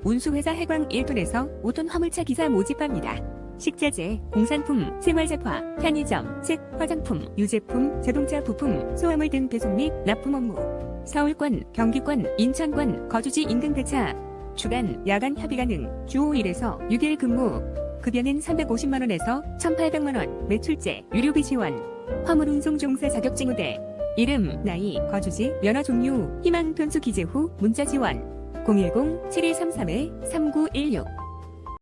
운수회사 해광 1톤에서 5톤 화물차 기사 모집합니다. 식자재, 공산품, 생활잡화, 편의점, 책, 화장품, 유제품, 자동차 부품, 소화물 등 배송 및 납품 업무. 서울권, 경기권, 인천권, 거주지 인근 배차. 주간, 야간 협의 가능. 주 5일에서 6일 근무. 급여는 350만원에서 1,800만원. 매출제, 유류비 지원. 화물운송 종사 자격증 우대. 이름, 나이, 거주지, 면허 종류, 희망 변수 기재 후 문자 지원. 010-7133-3916